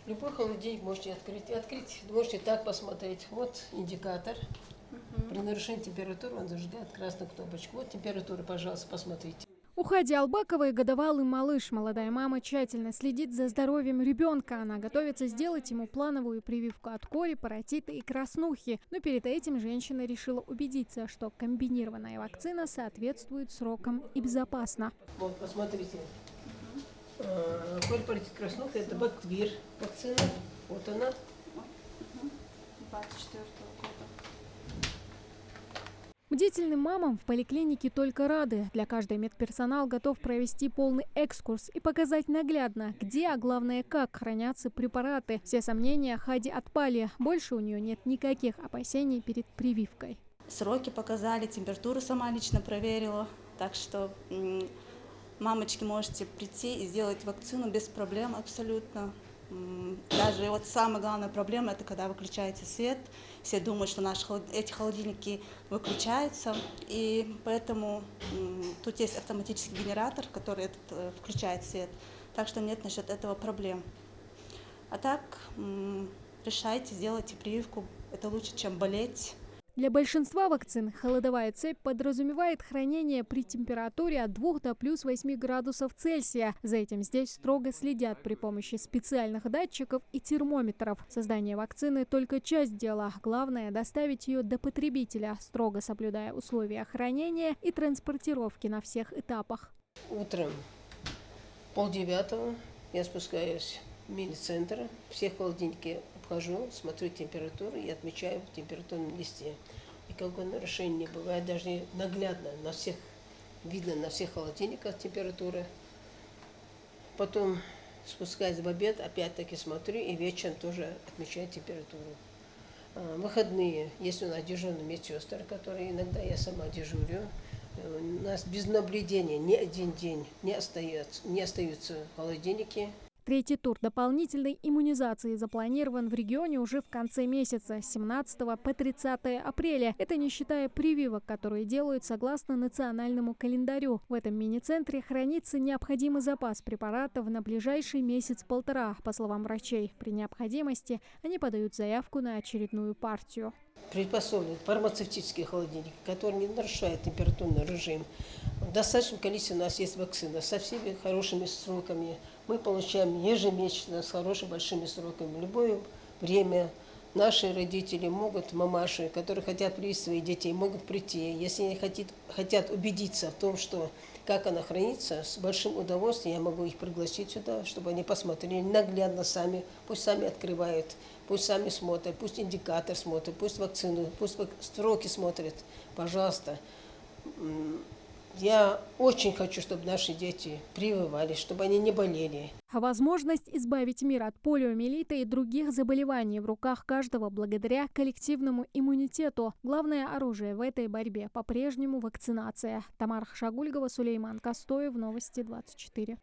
Любой холодильник можете открыть. Открыть можете так посмотреть. Вот индикатор. При нарушении температуры он зажигает красную кнопочку. Вот температура, пожалуйста, посмотрите. У Хади Албаковой годовалый малыш. Молодая мама тщательно следит за здоровьем ребенка. Она готовится сделать ему плановую прививку от кори, паротита и краснухи. Но перед этим женщина решила убедиться, что комбинированная вакцина соответствует срокам и безопасна. Вот, посмотрите. Кори, паротит, краснуха – это Бактвир вакцина. Вот она. 24-го года. Бдительным мамам в поликлинике только рады. Для каждой медперсонал готов провести полный экскурс и показать наглядно, где, а главное, как хранятся препараты. Все сомнения Хади отпали. Больше у нее нет никаких опасений перед прививкой. Сроки показали, температуру сама лично проверила. Так что мамочки, можете прийти и сделать вакцину без проблем абсолютно. Даже вот самая главная проблема – это когда выключаете свет. Все думают, что эти холодильники выключаются, и поэтому тут есть автоматический генератор, который включает свет. Так что нет насчет этого проблем. А так решайте, сделайте прививку. Это лучше, чем болеть. Для большинства вакцин холодовая цепь подразумевает хранение при температуре от 2 до плюс 8 градусов Цельсия. За этим здесь строго следят при помощи специальных датчиков и термометров. Создание вакцины только часть дела. Главное – доставить ее до потребителя, строго соблюдая условия хранения и транспортировки на всех этапах. Утром 8:30 я спускаюсь в мини-центр. Все холодильники обхожу, смотрю температуру и отмечаю в температурном листе. И какое нарушение не бывает, даже наглядно на всех, видно на всех холодильниках температура. Потом спускаюсь в обед, опять-таки смотрю и вечером тоже отмечаю температуру. Выходные, если у нас дежурные медсестры, которые иногда я сама дежурю, у нас без наблюдения ни один день не остаются холодильники. Третий тур дополнительной иммунизации запланирован в регионе уже в конце месяца, с 17 по 30 апреля. Это не считая прививок, которые делают согласно национальному календарю. В этом мини-центре хранится необходимый запас препаратов на ближайший месяц-полтора, по словам врачей. При необходимости они подают заявку на очередную партию. Приспособлен фармацевтический холодильник, который не нарушает температурный режим. В достаточном количестве у нас есть вакцина со всеми хорошими сроками. Мы получаем ежемесячно с хорошими большими сроками. В любое время наши родители могут, мамаши, которые хотят привести своих детей, могут прийти. Если они хотят убедиться в том, что как она хранится, с большим удовольствием я могу их пригласить сюда, чтобы они посмотрели наглядно сами, пусть сами открывают, пусть сами смотрят, пусть индикатор смотрит, пусть вакцину, пусть строки смотрят. Пожалуйста. Я очень хочу, чтобы наши дети прививались, чтобы они не болели. Возможность избавить мир от полиомиелита и других заболеваний в руках каждого благодаря коллективному иммунитету. Главное оружие в этой борьбе по-прежнему вакцинация. Тамара Хашагульгова, Сулейман Костоев, Новости 24.